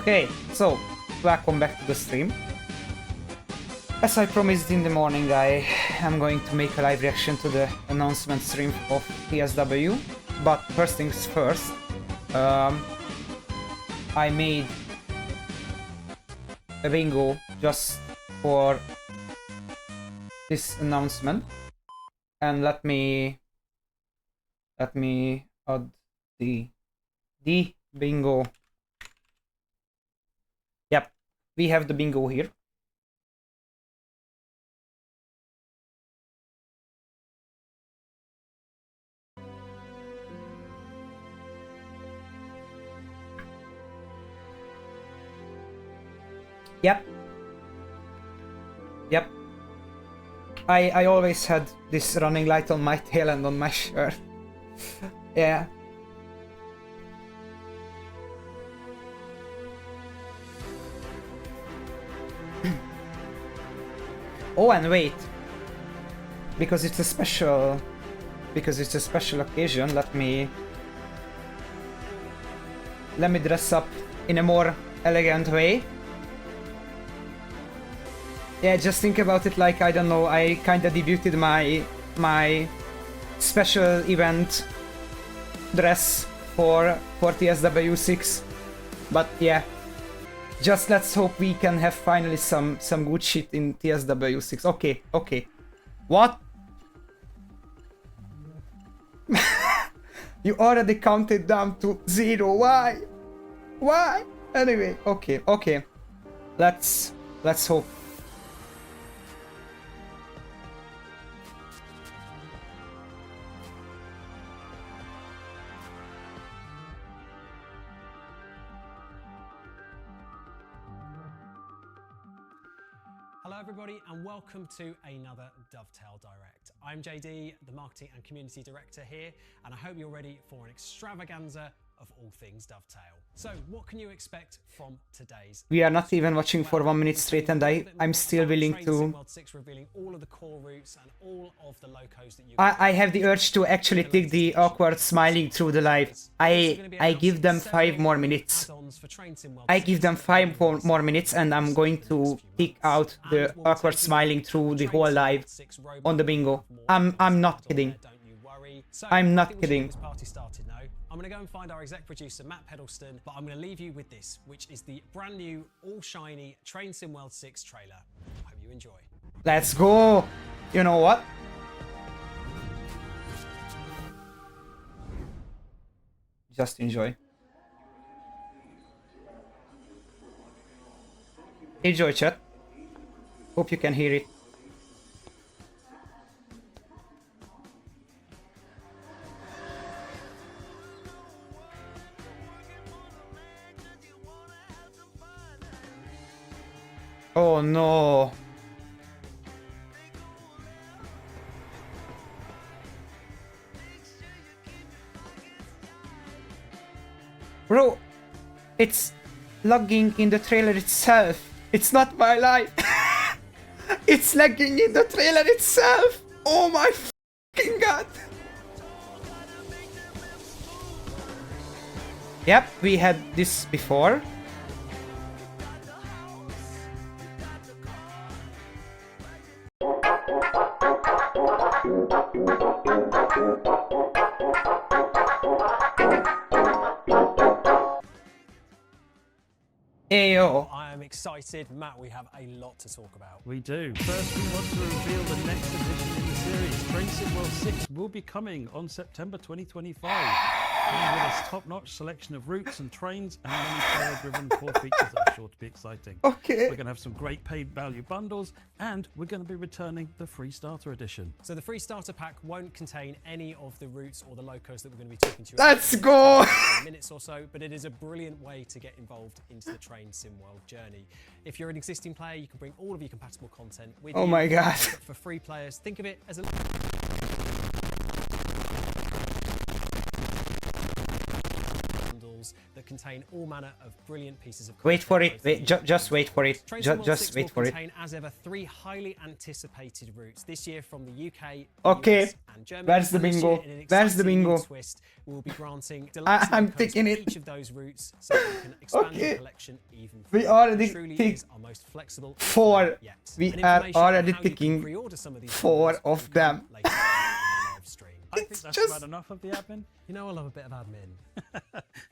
Okay, so welcome back to the stream. As I promised in the morning, I am going to make a live reaction to the announcement stream of TSW. But first things first, I made a bingo just for this announcement, and let me add the bingo. Yep, we have the bingo here. Yep. Yep. I always had this running light on my tail and on my shirt. Yeah. Oh, and wait. Because it's a special occasion, let me dress up in a more elegant way. Yeah, just think about it like, I don't know, I kinda debuted my special event dress for TSW6. But yeah, just let's hope we can have finally some good shit in TSW6. Okay. What? You already counted down to 0. Why? Anyway, okay. Let's hope. Hello everybody and welcome to another Dovetail Direct. I'm JD, the Marketing and Community Director here, and I hope you're ready for an extravaganza of all things Dovetail. So what can you expect from today's? We are not even watching for 1 minute straight, and I'm still willing to... revealing all of the core routes and all of the locos that you... I have the urge to actually tick the awkward smiling through the live. I give them 5 more minutes. I give them 5 more minutes and I'm going to tick out the awkward smiling through the whole live on the bingo. I'm not kidding. I'm not kidding. I'm going to go and find our exec producer, Matt Peddleston, but I'm going to leave you with this, which is the brand new, all shiny Train Sim World 6 trailer. Hope you enjoy. Let's go! You know what? Just enjoy. Enjoy, chat. Hope you can hear it. Oh no. Bro, it's lagging in the trailer itself. It's not my life. It's lagging in the trailer itself. Oh my fucking god. Yep, we had this before. Ayo. I am excited. Matt, we have a lot to talk about. We do. First, we want to reveal the next edition in the series. Train Sim World 6 will be coming on September 2025. And with its top-notch selection of routes and trains and many player-driven core features that are sure to be exciting. Okay. We're going to have some great paid value bundles, and we're going to be returning the free starter edition. So the free starter pack won't contain any of the routes or the locos that we're going to be talking to you Let's about go! in minutes or so, but it is a brilliant way to get involved into the Train Sim World journey. If you're an existing player, you can bring all of your compatible content with you. Oh my god. But for free players, think of it as a bundles that contain all manner of brilliant pieces of content. Wait for it. Wait, just wait for it. Train Sim World Just 6 wait will for it. contain, as ever, 3 highly anticipated routes this year from the UK, Okay. US, and Germany. Where's the And this bingo? year, in an Where's the exciting new bingo? twist, we will be granting deluxe I'm locos taking for it. each of those routes, so that you can expand Okay. your collection even We further. already It truly ticked is our most flexible 4. yet. We And are information on already how you can ticking pre-order some of these 4 bundles of will them. come later in the live stream. I think It's that's just- about enough of the admin. You know I love a bit of admin.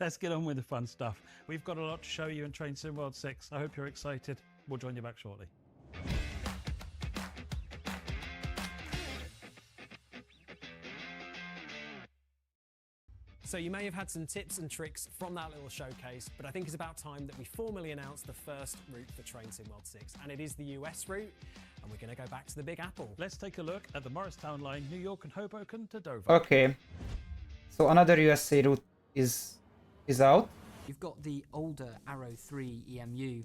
Let's get on with the fun stuff. We've got a lot to show you in Train Sim World 6. I hope you're excited. We'll join you back shortly. So you may have had some tips and tricks from that little showcase, but I think it's about time that we formally announce the first route for Train Sim World 6, and it is the US route, and we're going to go back to the Big Apple. Let's take a look at the Morristown line, New York and Hoboken to Dover. Okay. So another USA route is out. You've got the older Arrow 3 EMU,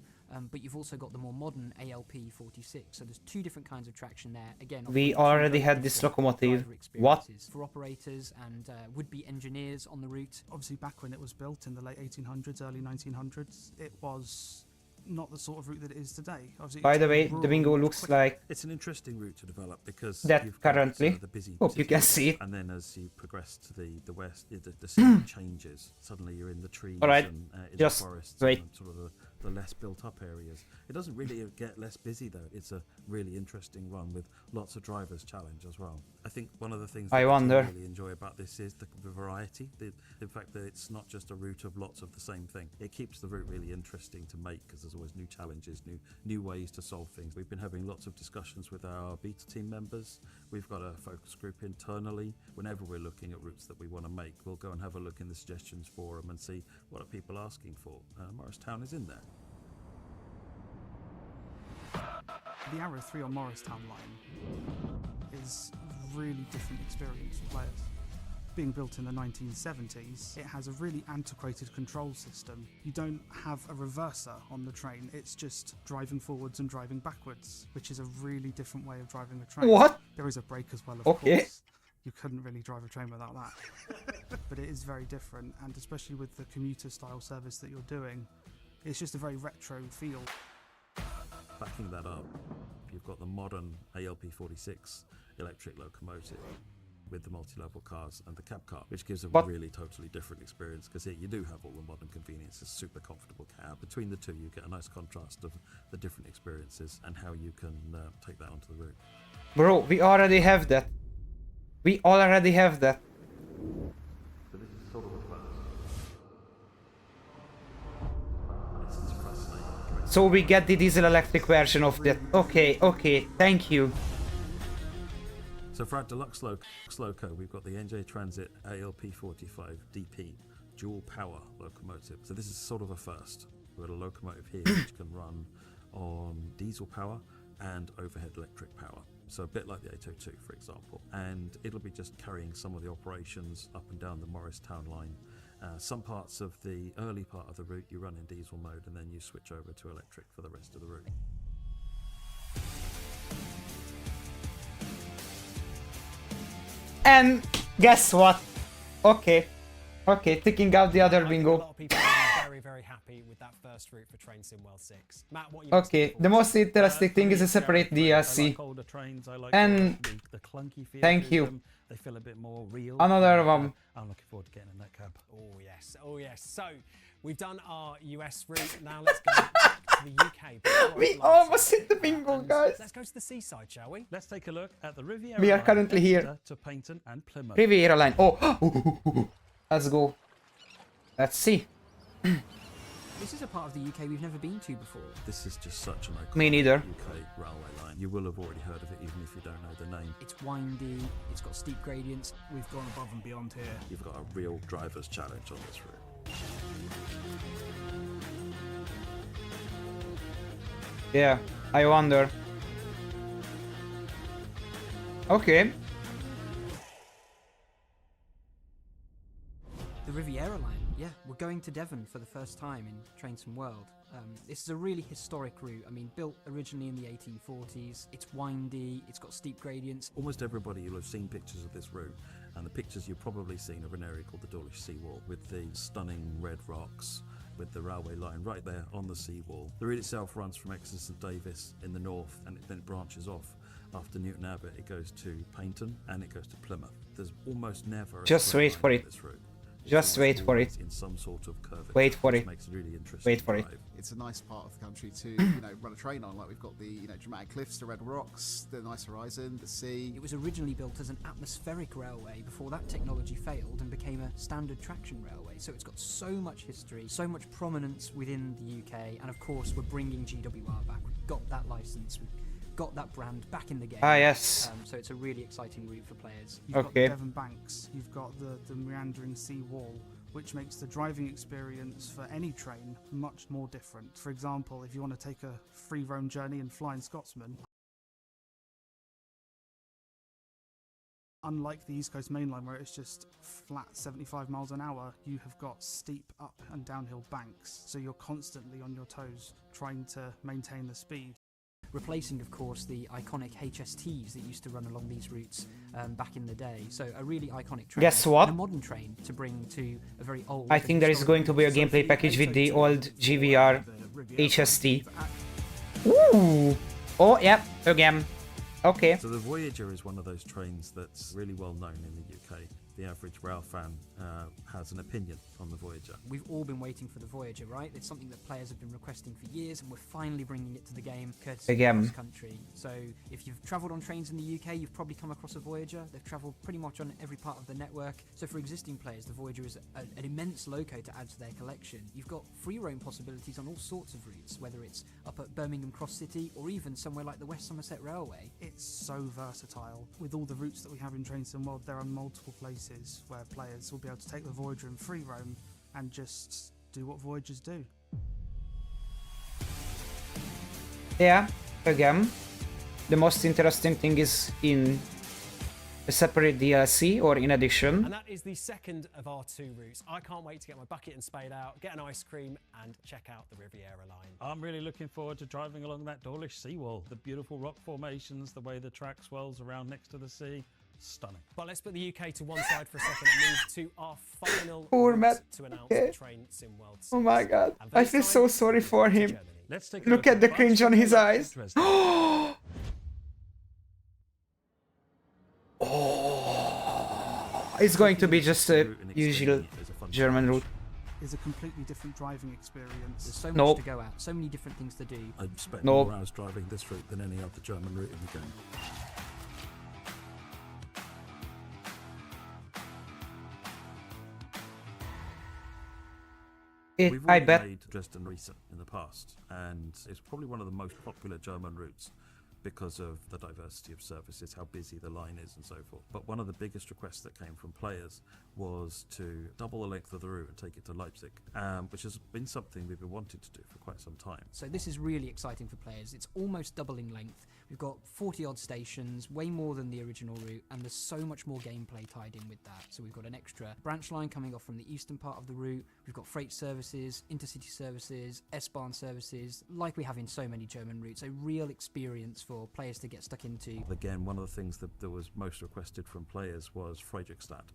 but you've also got the more modern ALP 46. So there's 2 different kinds of traction there. Again, We offering 2 already very had this different locomotive. driver What? experiences for operators and would-be engineers on the route. Obviously, back when it was built in the late 1800s, early 1900s, it was not the sort of route that it is today. Obviously, By it's the way, rural, the bingo much looks quicker. like It's an interesting route to develop because that you've got, currently. the busy Hope you city can see it. and then as you progress to the west, the city changes. Suddenly you're in the trees Alright, and in just the forests wait. and sort of the less built up areas. It doesn't really get less busy though. It's a really interesting run with lots of drivers challenge as well. I think one of the things I that wonder. really enjoy about this is the variety, the fact that it's not just a route of lots of the same thing. It keeps the route really interesting to make because there's always new challenges, new ways to solve things. We've been having lots of discussions with our beta team members. We've got a focus group internally. Whenever we're looking at routes that we want to make, we'll go and have a look in the suggestions forum and see what are people asking for. Morristown is in there. The Arrow 3 on Morristown line is a really different experience for players. Being built in the 1970s, it has a really antiquated control system. You don't have a reverser on the train, it's just driving forwards and driving backwards, which is a really different way of driving a train. What? There is a brake as well, of Okay. course. You couldn't really drive a train without that. But it is very different, and especially with the commuter style service that you're doing, it's just a very retro feel. Backing that up, you've got the modern ALP46 electric locomotive with the multi-level cars and the cab car, which gives a But- really totally different experience because here you do have all the modern conveniences, super comfortable cab. Between the two, you get a nice contrast of the different experiences and how you can take that onto the route. Bro, we already have that. We already have that. So this is sort of a first. This is fascinating. So we get the diesel electric version of that. Okay, thank you. So for our deluxe loco, we've got the NJ Transit ALP45 DP dual power locomotive. So this is sort of a first. We've got a locomotive here which can run on diesel power and overhead electric power. So a bit like the 802, for example. And it'll be just carrying some of the operations up and down the Morristown line. Some parts of the early part of the route you run in diesel mode and then you switch over to electric for the rest of the route. And guess what? Okay, taking out the other I think a bingo. lot of people are very, very happy with that first route for Train Sim World 6. Matt, what are you Okay, the most interesting thing is a separate I DLC. like older trains. I like And the clunky feel thank to you. them. They feel a bit more real. Another And, one. I'm looking forward to getting in that cab. Oh yes. So we've done our US route. Now let's go back to the UK. before We I fly almost to- hit the bingo, and guys. Let's go to the seaside, shall we? Let's take a look at the Riviera. We are line, currently here. Exeter to Paignton and Plymouth. Riviera line. Oh, let's go. Let's see. This is is a part of the UK we've never been to before. This is just such an iconic Me neither. UK railway line. You will have already heard of it even if you don't know the name. It's windy, it's got steep gradients. We've gone above and beyond here. You've got a real driver's challenge on this route. Yeah, I wonder. Okay. The Riviera line, yeah, we're going to Devon for the first time in Trainson World. This is a really historic route. I mean, built originally in the 1840s. It's windy, it's got steep gradients. Almost everybody will have seen pictures of this route, and the pictures you've probably seen of an area called the Dawlish Seawall, with the stunning red rocks, with the railway line right there on the seawall. The route itself runs from Exeter St Davis in the north, and then it branches off. After Newton Abbot, it goes to Paignton, and it goes to Plymouth. There's almost never a Just straight wait for line it. on this route. Just wait for it. In some sort of curvature, Wait for which it. makes it really interesting. Wait for it. drive. It's a nice part of the country to run a train on. Like we've got the dramatic cliffs, the red rocks, the nice horizon, the sea. It was originally built as an atmospheric railway before that technology failed and became a standard traction railway. So it's got so much history, so much prominence within the UK, and of course we're bringing GWR back. We've got that license, we've got that brand back in the game. Ah, yes. So it's a really exciting route for players. You've got Okay. the Devon banks, you've got the meandering sea wall, which makes the driving experience for any train much more different. For example, if you want to take a free roam journey in Flying Scotsman, unlike the East Coast Main Line where it's just flat 75 miles an hour, you have got steep up and downhill banks, so you're constantly on your toes trying to maintain the speed. Replacing, of course, the iconic HSTs that used to run along these routes back in the day. So a really iconic train. Guess what? And a modern train to bring to a very old... I think there is going to be a gameplay package with the old GVR HST. Ooh! Oh, yeah, again. Okay. So the Voyager is one of those trains that's really well known in the UK. The average rail fan has an opinion on the Voyager. We've all been waiting for the Voyager, right? It's something that players have been requesting for years, and we're finally bringing it to the game, courtesy Again. of this country. So if you've travelled on trains in the UK, you've probably come across a Voyager. They've travelled pretty much on every part of the network. So for existing players, the Voyager is an immense loco to add to their collection. You've got free roam possibilities on all sorts of routes, whether it's up at Birmingham Cross City or even somewhere like the West Somerset Railway. It's so versatile. With all the routes that we have in Trainson World, there are multiple places where players will be able to take the Voyager in free roam and just do what Voyagers do. Yeah, again. The most interesting thing is in a separate DLC or in addition. And that is the second of our two routes. I can't wait to get my bucket and spade out, get an ice cream, and check out the Riviera line. I'm really looking forward to driving along that Dawlish seawall. The beautiful rock formations, the way the track swells around next to the sea. Stunning. But let's put the UK to one side for a second and move to our final Poor route Matt. to announce Okay. the Train Sim World Oh Series. my god. And I this feel time, so sorry for to him. Germany. Let's take Look at the cringe on his eyes. Oh, it's going to be just a usual German route. It's a completely different driving experience. There's so much Nope. to go at, so many different things to do. I spent No. more hours driving this route than any other German route in the game. We've I already bet. made Dresden Riesa in the past, and it's probably one of the most popular German routes because of the diversity of services, how busy the line is and so forth. But one of the biggest requests that came from players was to double the length of the route and take it to Leipzig, which has been something we've been wanting to do for quite some time. So this is really exciting for players. It's almost doubling length. We've got 40 odd stations, way more than the original route, and there's so much more gameplay tied in with that. So we've got an extra branch line coming off from the eastern part of the route. We've got freight services, intercity services, S-Bahn services, like we have in so many German routes. A real experience for players to get stuck into. Again, one of the things that was most requested from players was Friedrichstadt,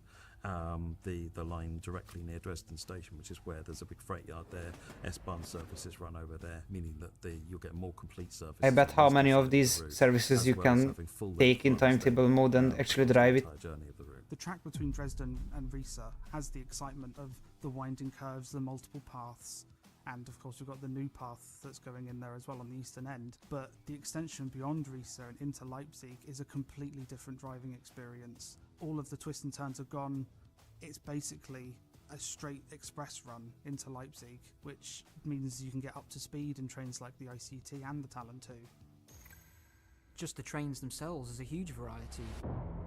the line directly near Dresden Station, which is where there's a big freight yard there. S-Bahn services run over there, meaning that you'll get more complete services. I bet on how this many of route, these services as you well as can having full length take in runs timetable there, mode and actually drive it. entire journey of the route. The track between Dresden and Riesa has the excitement of the winding curves, the multiple paths, and of course we've got the new path that's going in there as well on the eastern end. But the extension beyond Riesa and into Leipzig is a completely different driving experience. All of the twists and turns are gone. It's basically a straight express run into Leipzig, which means you can get up to speed in trains like the ICT and the Talent 2. Just the trains themselves is a huge variety.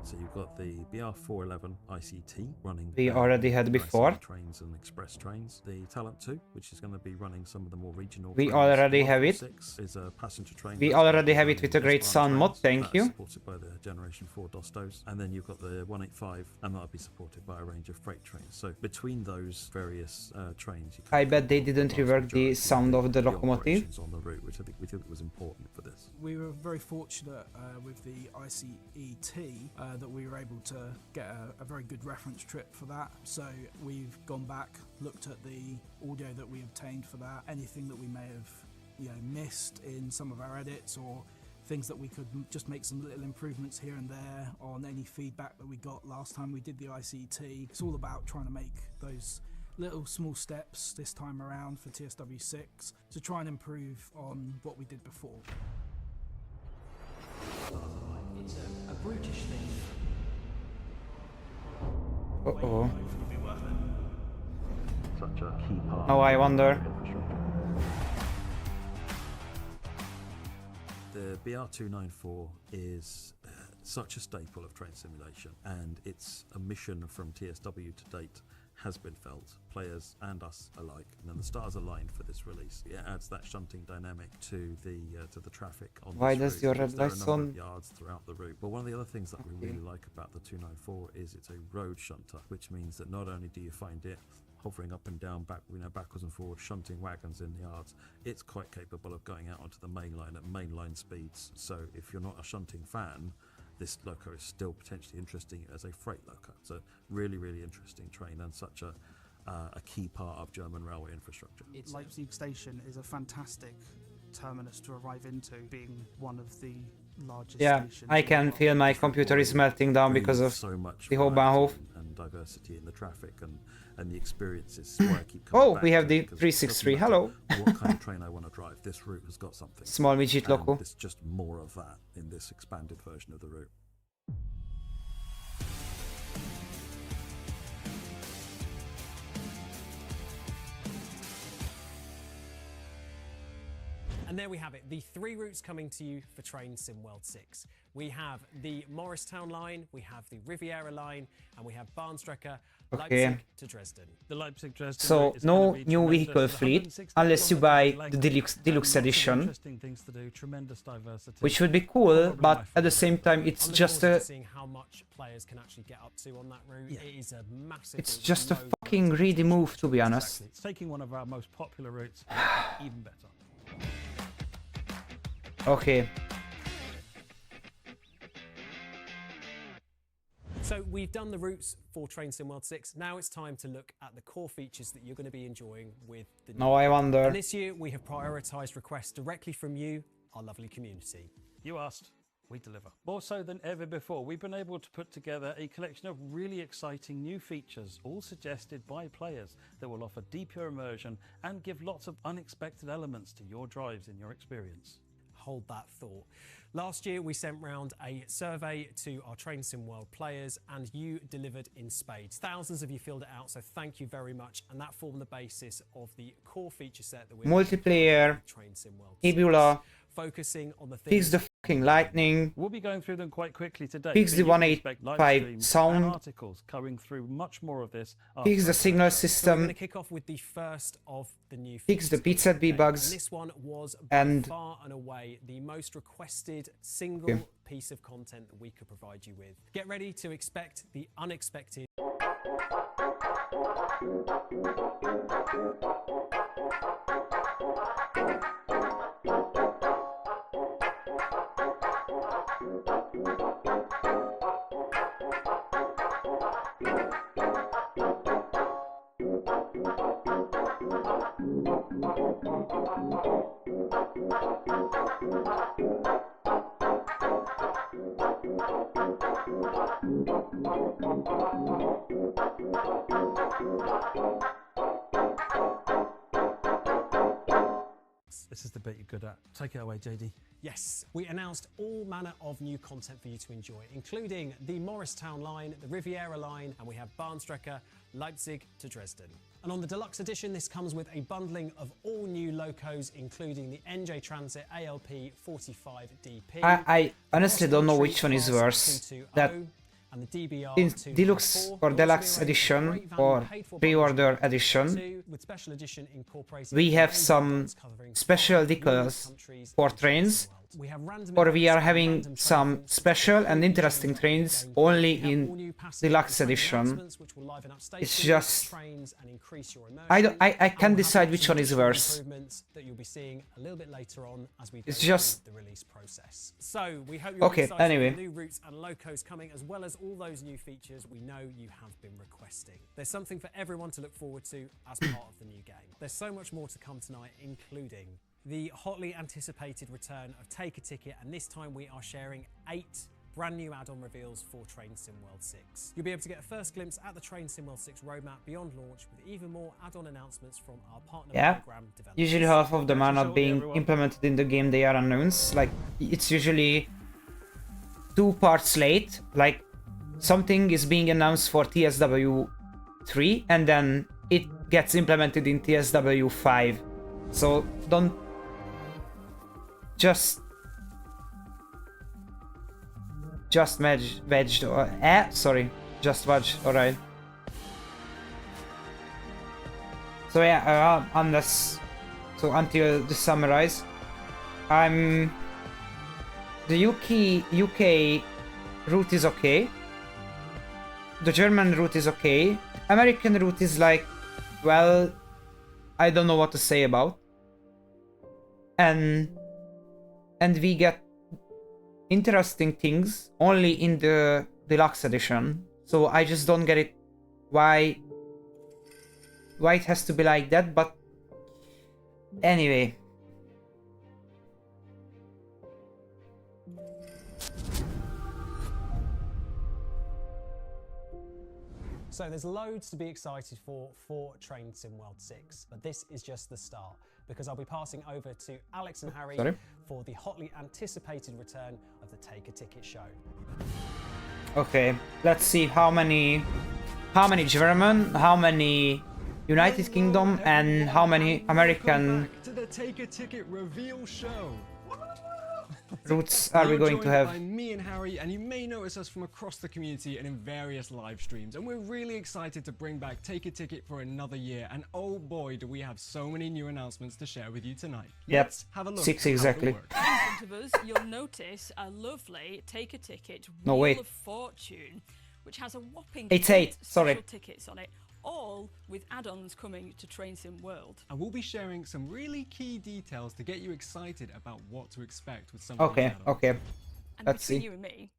So you've got the BR411 ICT running. We already had before. Trains and express trains. The Talent 2, which is going to be running some of the more regional. We trains. already have it. 6 is a passenger train. We already have it with a great sound mod. Thank you. Supported by the Generation 4 Dostos, and then you've got the 185, and that'll be supported by a range of freight trains. So between those various trains, you can I bet they didn't rework the sound of the locomotive. on the route, which I think we think was important for this. We were very fortunate with the ICET that we were able to get a very good reference trip for that. So we've gone back, looked at the audio that we obtained for that, anything that we may have missed in some of our edits, or things that we could just make some little improvements here and there on any feedback that we got last time we did the ICT. It's all about trying to make those little small steps this time around for TSW6 to try and improve on what we did before. It's a brutish thing. Uh-oh. Such a key part. Now I wonder. The BR294 is such a staple of train simulation, and it's a mission from TSW to date has been felt, players and us alike. And then the stars aligned for this release. It adds that shunting dynamic to the traffic on Why this does route, your because red there are a light number on? of yards throughout the route. But one of the other things that we really like about the 294 is it's a road shunter, which means that not only do you find it hovering up and down, backwards and forwards, shunting wagons in the yards, it's quite capable of going out onto the main line at mainline speeds. So if you're not a shunting fan, this loco is still potentially interesting as a freight loco. It's a really, really interesting train and such a key part of German railway infrastructure. Leipzig station is a fantastic terminus to arrive into, being one of the largest stations. I can feel my computer is melting down because of so much the whole variety Bahnhof. and diversity in the traffic and the experiences. Why I keep coming back we have to, the because it 363. doesn't matter Hello. what kind of train I want to drive, this route has got something. Small midget And loco. there's just more of that in this expanded version of the route. And there we have it, the 3 routes coming to you for Train Sim World 6. We have the Morristown line, we have the Riviera line, and we have Bahnstrecke, Leipzig to Dresden. The Leipzig-Dresden So route is no gonna be new tremendous. vehicle There's fleet 160 unless you kilometers buy of the length deluxe and lots of edition, interesting things to do, tremendous diversity. which would be cool, Probably but my at the favourite. same time it's I'm just looking forward a to seeing how much players can actually get up to on that route. Yeah. It is a massive. it's just a fucking greedy move, to be honest. Exactly. It's taking one of our most popular routes even better. Okay. So we've done the routes for Train Sim World 6. Now it's time to look at the core features that you're going to be enjoying with the new Now I wonder. And this year we have prioritised requests directly from you, our lovely community. You asked, we deliver. More so than ever before, we've been able to put together a collection of really exciting new features, all suggested by players, that will offer deeper immersion and give lots of unexpected elements to your drives in your experience. Hold that thought. Last year we sent round a survey to our Train Sim World players and you delivered in spades. Thousands of you filled it out, so thank you very much, and that formed the basis of the core feature set that we're Multiplayer, Train Sim World 6, Nebula, focusing on the fix things the fucking lightning, We'll be going through them quite quickly today. Fix but the you can expect 185 live streams sound. and articles coming through much more of this. fix the after signal So we're system, going to kick off with the first of the new Fix the features pizza for today. debugs, And this one was by and- far and away the most requested single piece of content that we could provide you with. Get ready to expect the unexpected. This is the bit you're good at. Take it away, JD. Yes, we announced all manner of new content for you to enjoy, including the Morristown line, the Riviera line, and we have Bahnstrecke, Leipzig to Dresden. And on the deluxe edition, this comes with a bundling of all new locos, including the NJ Transit ALP 45DP. I honestly don't know which one is worse. That and the DBR in deluxe or deluxe edition or pre-order edition, with special edition incorporating we have some special decals for trains, or we are having some special and interesting trains only in deluxe edition. It's just I can't decide which one is worse. It's just so we hope you're okay. excited Anyway, for the new routes and locos coming, as well as all those new features we know you have been requesting. There's something for everyone to look forward to as part of the new game. There's so much more to come tonight, including the hotly anticipated return of Take a Ticket, and this time we are sharing 8 brand new add-on reveals for Train Sim World 6. You'll be able to get a first glimpse at the Train Sim World 6 roadmap beyond launch, with even more add-on announcements from our partner program developers. Usually half of them are not being implemented in the game, they are unknowns. Like, it's usually 2 parts late, like something is being announced for TSW 3 and then it gets implemented in TSW 5. So don't just wedged or just wedged. Alright. So yeah, until the summarize, the UK route is okay. The German route is okay. American route is like, well, I don't know what to say about. And we get interesting things only in the deluxe edition. So I just don't get it why it has to be like that, but anyway. So there's loads to be excited for Train Sim World 6, but this is just the start, because I'll be passing over to Alex and Harry for the hotly anticipated return of the Take a Ticket show. Okay, let's see how many German, how many United Kingdom, and how many American to the Take a Ticket reveal show. routes are we going to have? By me and Harry, and you may notice us from across the community and in various live streams, and we're really excited to bring back Take a Ticket for another year, and oh boy do we have so many new announcements to share with you tonight. Yep, Let's have a look 6 at exactly. how it works. In front of us, you'll notice a lovely Take a Ticket No, Wheel wait. of Fortune, which has a whopping It's 8 8, sorry. special tickets on it, all with add-ons coming to Train Sim World. And we'll be sharing some really key details to get you excited about what to expect with some of these add-ons. Okay. And Let's between see. you and me,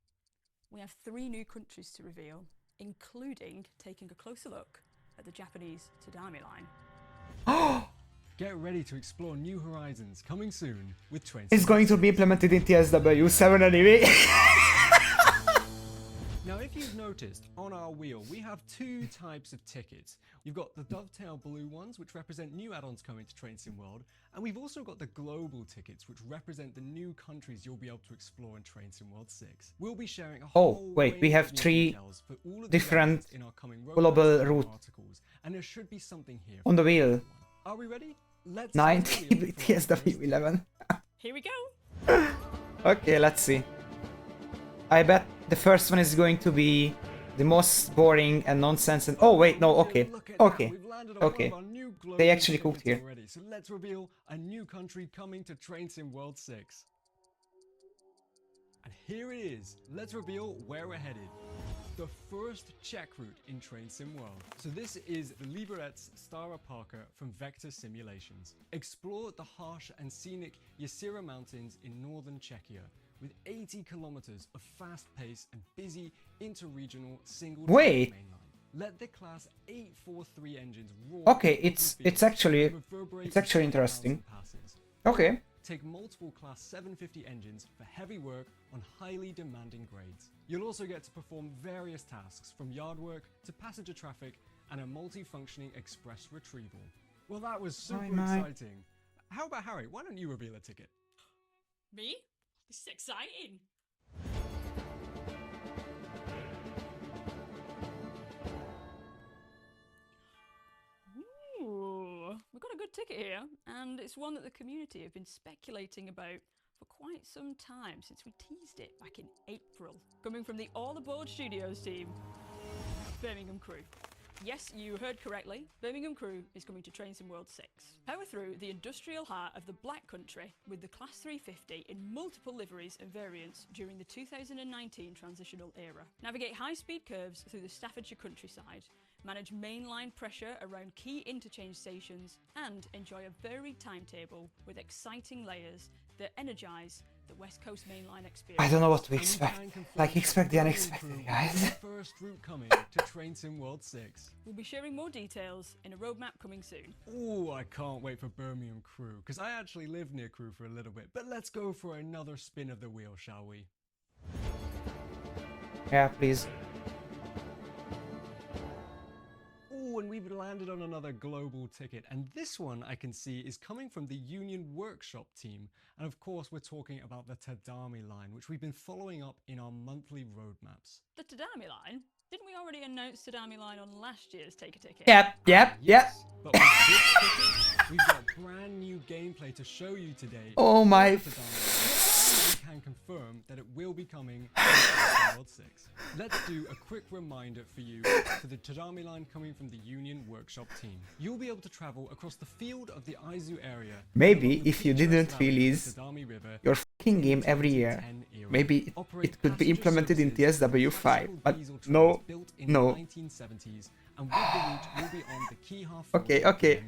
we have 3 new countries to reveal, including taking a closer look at the Japanese Tadami line. Get ready to explore new horizons coming soon with Train It's Sim going to be implemented in TSW 7 anyway. Now, if you've noticed, on our wheel, we have 2 types of tickets. You've got the dovetail blue ones, which represent new add-ons coming to Train Sim World, and we've also got the global tickets, which represent the new countries you'll be able to explore in Train Sim World 6. We'll be sharing a whole wait, we range have of new 3 details for all of the different add-ons in our coming global roadmaps and route articles, and there should be something here on the wheel. Are we ready? Let's 90 TSW 11. Here we go. Okay, let's see. I bet the first one is going to be the most boring and nonsense. And oh wait, no, okay, okay, okay. They actually cooked here. Already. So let's reveal a new country coming to Train Sim World 6. And here it is. Let's reveal where we're headed. The first Czech route in Train Sim World. So this is the Liberec Stara Parker from Vector Simulations. Explore the harsh and scenic Jesera Mountains in northern Czechia, with 80 kilometers of fast pace and busy inter-regional single Wait. track mainline. Let the class 843 engines roar. Okay, it's actually interesting. Okay. Take multiple class 750 engines for heavy work on highly demanding grades. You'll also get to perform various tasks from yard work to passenger traffic and a multi-functioning express retrieval. Well, that was super exciting. how about Harry? Why don't you reveal a ticket? Me? This is exciting. Ooh, we've got a good ticket here, and it's one that the community have been speculating about for quite some time, since we teased it back in April. Coming from the All Aboard Studios team, Birmingham Crew. Yes, you heard correctly. Birmingham Crew is coming to Train Sim World 6. Power through the industrial heart of the Black Country with the Class 350 in multiple liveries and variants during the 2019 transitional era. Navigate high-speed curves through the Staffordshire countryside, manage mainline pressure around key interchange stations, and enjoy a varied timetable with exciting layers that energise the West Coast mainline experience. I don't know what to expect. Like, expect the unexpected, guys. First route coming to Train Sim World 6. We'll be sharing more details in a roadmap coming soon. Ooh, I can't wait for Birmingham Crew, because I actually live near Crew for a little bit. But let's go for another spin of the wheel, shall we? Yeah, please. Ooh, and we've landed on another global ticket, and this one I can see is coming from the Union Workshop team, and of course we're talking about the Tadami line, which we've been following up in our monthly roadmaps. The Tadami line? Didn't we already announce Tadami line on last year's Take a Ticket? Yep. Yes, but with this ticket, we've got brand new gameplay to show you today. Oh my. We can confirm that it will be coming to World 6. Let's do a quick reminder for you for the Tadami line coming from the Union Workshop team. You'll be able to travel across the field of the Aizu area. Maybe if you didn't release your fucking game every year, maybe it could be implemented in TSW 5, but no, no. Okay.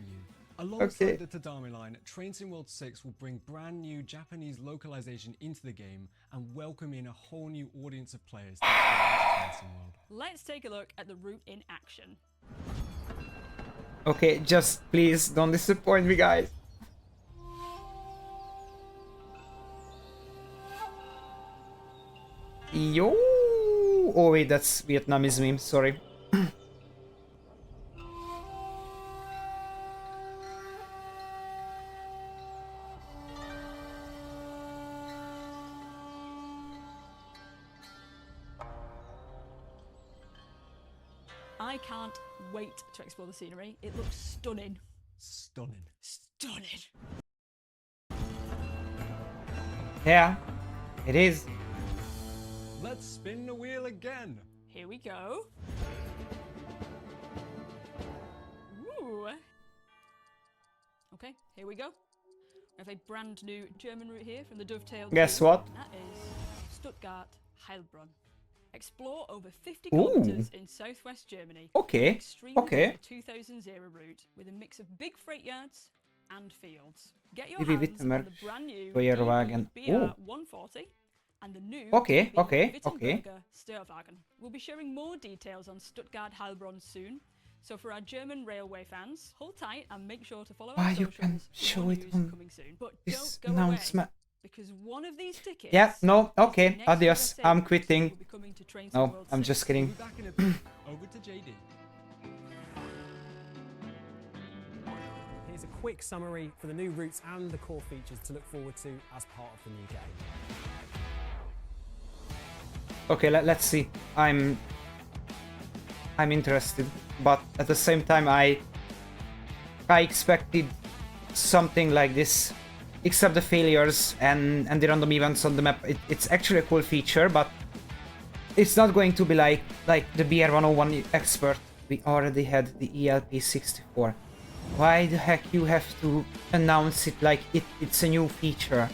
Alongside the Tadami line, Train Sim World 6 will bring brand new Japanese localization into the game and welcome in a whole new audience of players to Train Sim World. Let's take a look at the route in action. Okay, just please don't disappoint me, guys. Yo! Oh wait, that's Vietnamese meme, sorry. I can't wait to explore the scenery. It looks stunning. Stunning. Stunning. Yeah, it is. Let's spin the wheel again. Here we go. Ooh. Okay, here we go. We have a brand new German route here from the Dovetail. Guess team. what? That is Stuttgart-Heilbronn. Explore over 50 Ooh. kilometers in southwest Germany. Okay, Extreme okay. 2000 route with a mix of big freight yards and fields. Get your Wie hands on VTuber the brand new Steuerwagen. BR 140 and the new Okay. Wittenberger Steuerwagen. We'll be sharing more details on Stuttgart-Heilbronn soon. So for our German railway fans, hold tight and make sure to follow our You socials can for show more it news on coming soon. But this don't go away, announcement. because one of these tickets. Yeah, no, is the okay, next adios, USA I'm route quitting. will be coming to Train Sim No, World I'm 6. just We'll kidding. be back in a bit. Over to JD. Here's a quick summary for the new routes and the core features to look forward to as part of the new game. Okay, let's see. I'm interested, but at the same time I expected something like this, except the failures and the random events on the map. It's actually a cool feature, but it's not going to be like the BR101 expert. We already had the ELP64. Why the heck you have to announce it like it's a new feature?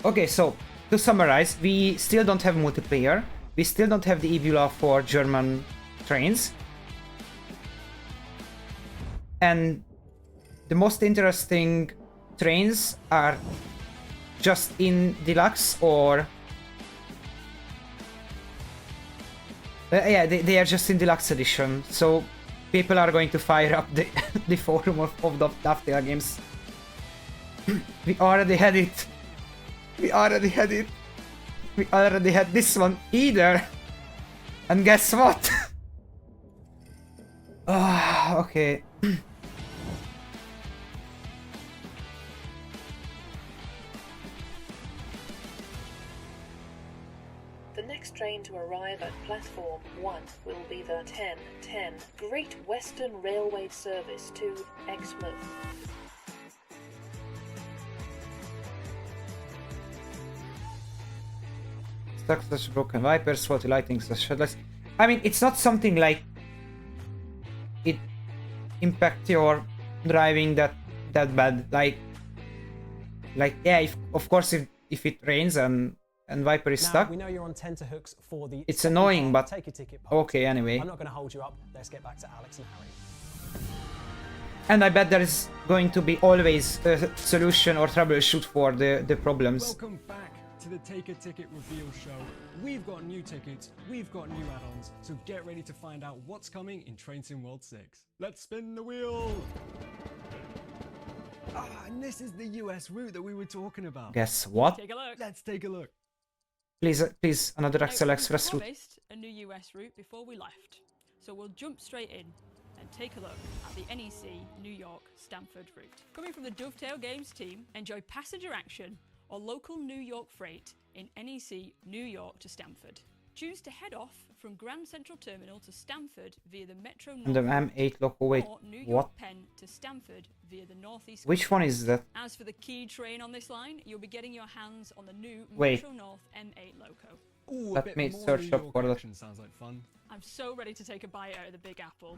Okay, so to summarize, we still don't have multiplayer. We still don't have the EVULA for German trains. And the most interesting trains are just in Deluxe or... yeah, they are just in Deluxe Edition. So people are going to fire up the, the forum of the Dovetail games. We already had it. We already had it. We already had this one either. And guess what? Okay. The next train to arrive at platform 1 will be the 1010 Great Western Railway service to Exmouth. Such broken wipers, faulty lighting, such headlights. I mean, it's not something like it impact your driving that bad. Like yeah, of course if it rains and Viper is Now, stuck, we know you're on tenterhooks for the it's second annoying, part. but Take a ticket part. okay anyway. I'm not going to hold you up. Let's get back to Alex and Harry. And I bet there is going to be always a solution or troubleshoot for the problems. Welcome back to the Take a Ticket reveal show. We've got new tickets, we've got new add-ons, so get ready to find out what's coming in Train Sim World 6. Let's spin the wheel! And this is the US route that we were talking about. Guess what? Take a look. Let's take a look. Please, another Axel Now, Express we route. promised a new US route before we left, so we'll jump straight in and take a look at the NEC New York Stamford route. Coming from the Dovetail Games team, enjoy passenger action or local New York freight in NEC New York to Stamford. Choose to head off from Grand Central Terminal to Stamford via the Metro North And the M8 loco, wait, or New York what? Penn to Stamford via the Northeast. Which one is that? As for the key train on this line, you'll be getting your hands on the new Wait. Metro North M8 loco. Ooh, Let me search up for that. action sounds like fun. I'm so ready to take a bite out of the Big Apple.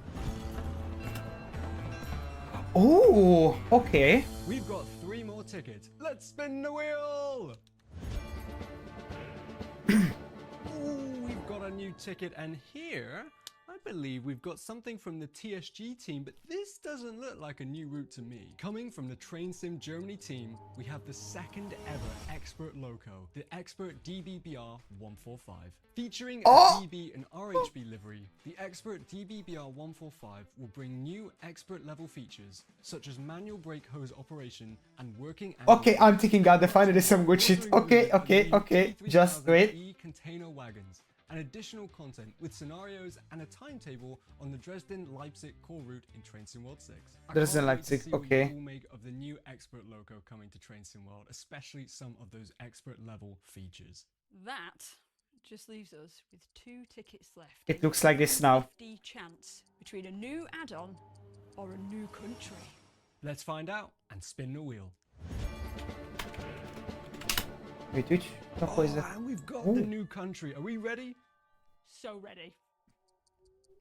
Oh, okay. We've got 3 more tickets. Let's spin the wheel! Ooh, we've got a new ticket, and here, I believe we've got something from the TSG team, but this doesn't look like a new route to me. Coming from the Train Sim Germany team, we have the second ever Expert Loco, the Expert DBBR 145. Featuring a DB and RHB livery, the Expert DBBR 145 will bring new expert level features, such as manual brake hose operation and working Okay, I'm taking out the finally some good shit. Okay. Just wait. Container wagons, and additional content with scenarios and a timetable on the Dresden-Leipzig core route in Train Sim World 6. Dresden-Leipzig, okay. What you all make of the new Expert Loco coming to Train Sim World, especially some of those expert level features. That just leaves us with 2 tickets left. It looks like this now. 50 chance between a new add-on or a new country. Let's find out and spin the wheel. Wait, which loco is that? And we've got the new country. Are we ready? So ready.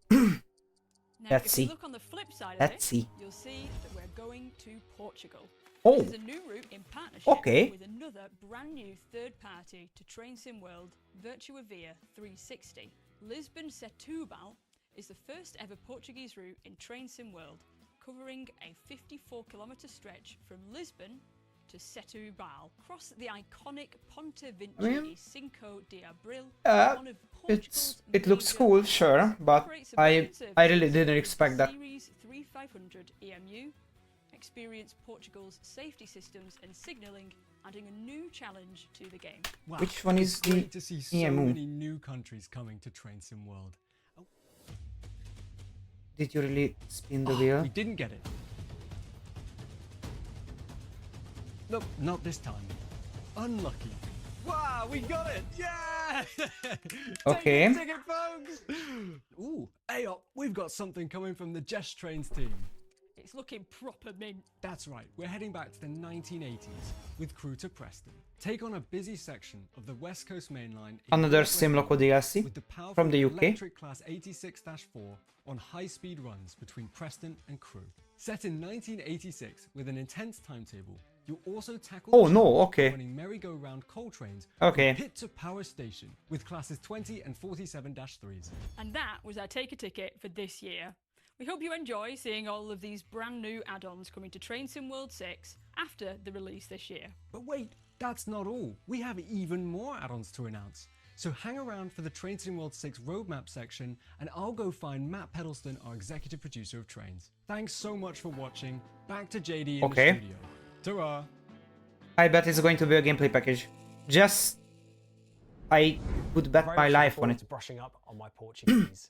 Now, Let's if see. you look on the flip side of Let's it, see. you'll see that we're going to Portugal. Oh. This is a new route in partnership Okay. with another brand new third party to Train Sim World, Virtua Via 360. Lisbon Setúbal is the first ever Portuguese route in Train Sim World, covering a 54-kilometre stretch from Lisbon to Setúbal, across the iconic Ponte Vinci Cinco de Abril, one of Portugal's It looks major cool, sure, but operates a I budget service really didn't expect that. Series 3500 EMU, experience Portugal's safety systems and signalling, adding a new challenge to the game. Wow, Which one it's is the great to see so EMU? many new countries coming to Train Sim World. Did you really spin the wheel? We didn't get it. Nope, not this time. Unlucky. Wow, we got it! Yeah! Okay. Take a ticket, folks! Ooh, hey up, we've got something coming from the Jess Trains team. It's looking proper mint. That's right, we're heading back to the 1980s with crew to Preston. Take on a busy section of the West Coast Main Line. in Another Northwest Sim Loco England DLC with the powerful from the UK. Electric Class 86-4 on high-speed runs between Preston and Crewe. Set in 1986 with an intense timetable, you also tackle Oh, the no, challenge of okay. running merry-go-round coal trains Okay. from pit to power station with classes 20 and 47-3s. And that was our Take a Ticket for this year. We hope you enjoy seeing all of these brand new add-ons coming to Train Sim World 6 after the release this year. But wait, that's not all. We have even more add-ons to announce. So hang around for the Train Sim World 6 roadmap section, and I'll go find Matt Pedalston, our executive producer of Trains. Thanks so much for watching. Back to JD in Okay. the studio. Ta-ra! I bet it's going to be a gameplay package. Just... I would bet Very my much life looking on forward it. to brushing up on my Portuguese.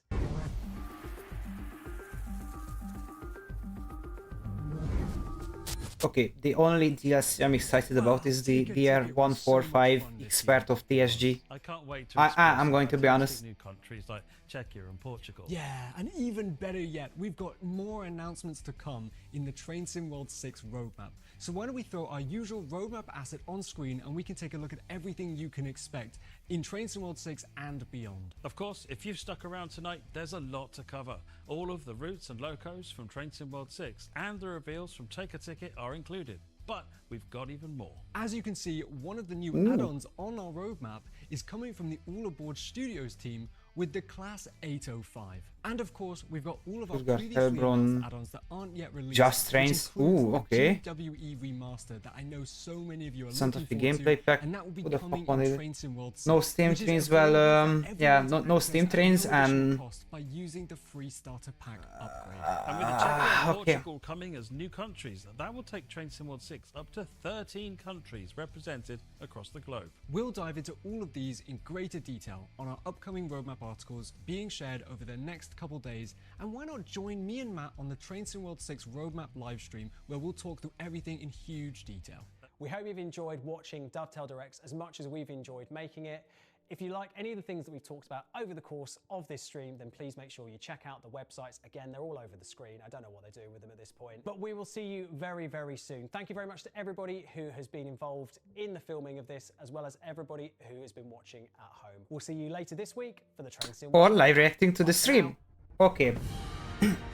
okay, the only DLC I'm excited about is the DR145 Expert of TSG. I can't wait to I'm going to be honest. new countries like Czechia and Portugal. Yeah, and even better yet, we've got more announcements to come in the Train Sim World 6 roadmap. So why don't we throw our usual roadmap asset on screen and we can take a look at everything you can expect in Train Sim World 6 and beyond. Of course, if you've stuck around tonight, there's a lot to cover. All of the routes and locos from Train Sim World 6 and the reveals from Take a Ticket are included. But we've got even more. As you can see, one of the new add-ons on our roadmap is coming from the All Aboard Studios team with the Class 805. And of course, we've got all of our previously announced add-ons that aren't yet released. Just Trains. Ooh, okay. GWE Remastered that I know so many of you are Santa looking Fe forward gameplay to, pack. and that will be Who the coming fuck wanted in it? Train Sim World 6. No Steam which is Trains, available well, for yeah, everyone to no access Steam at Trains no additional and... cost by using the free starter pack upgrade. And with the Czechia and okay. Portugal coming as new countries, that will take Train Sim World 6 up to 13 countries represented across the globe. We'll dive into all of these in greater detail on our upcoming roadmap articles being shared over the next couple days, and why not join me and Matt on the Train Sim World 6 roadmap livestream where we'll talk through everything in huge detail. We hope you've enjoyed watching Dovetail Directs as much as we've enjoyed making it. If you like any of the things that we've talked about over the course of this stream, then please make sure you check out the websites. Again, they're all over the screen. I don't know what they're doing with them at this point, but we will see you very, very soon. Thank you very much to everybody who has been involved in the filming of this, as well as everybody who has been watching at home. We'll see you later this week for the Train Sim. Or live reacting to the stream. Okay.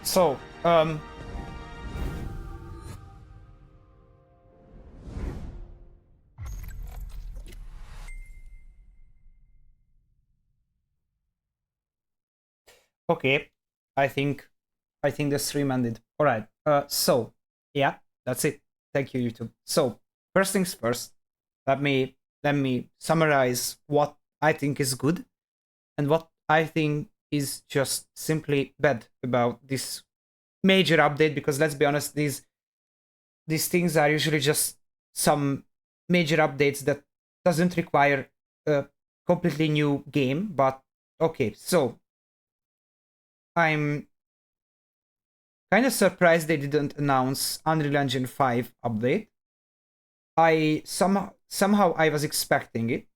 So, okay, I think the stream ended. All right. So yeah, that's it. Thank you, YouTube. So first things first, let me summarize what I think is good and what I think is just simply bad about this major update. Because let's be honest, these things are usually just some major updates that doesn't require a completely new game. But okay, so I'm kind of surprised they didn't announce Unreal Engine 5 update. I somehow I was expecting it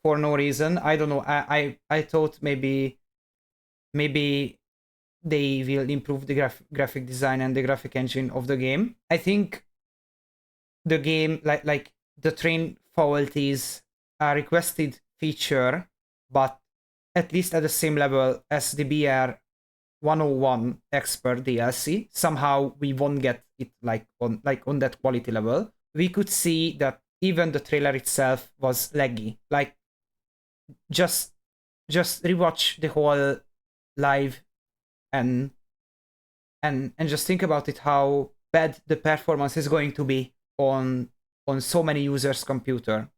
for no reason. I don't know. I thought maybe they will improve the graphic design and the graphic engine of the game. I think the game, like the train faulties, a requested feature, but at least at the same level as the BR 101 Expert DLC. Somehow we won't get it on that quality level. We could see that even the trailer itself was laggy. Like, just rewatch the whole live and just think about it, how bad the performance is going to be on so many users' computer.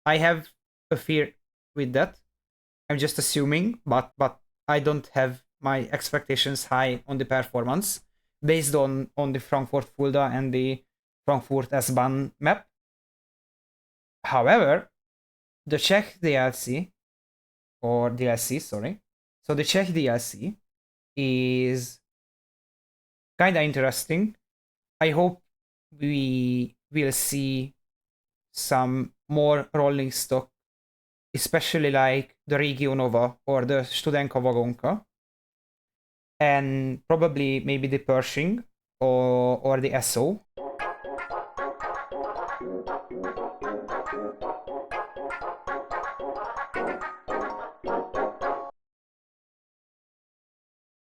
I have a fear with that. I'm just assuming, but I don't have my expectations high on the performance based on the Frankfurt Fulda and the Frankfurt S-Bahn map. However, the Czech DLC, so the Czech DLC is kinda interesting. I hope we will see some more rolling stock, especially like the Regionova or the Studenka Wagonka, and probably maybe the Pershing or the SO.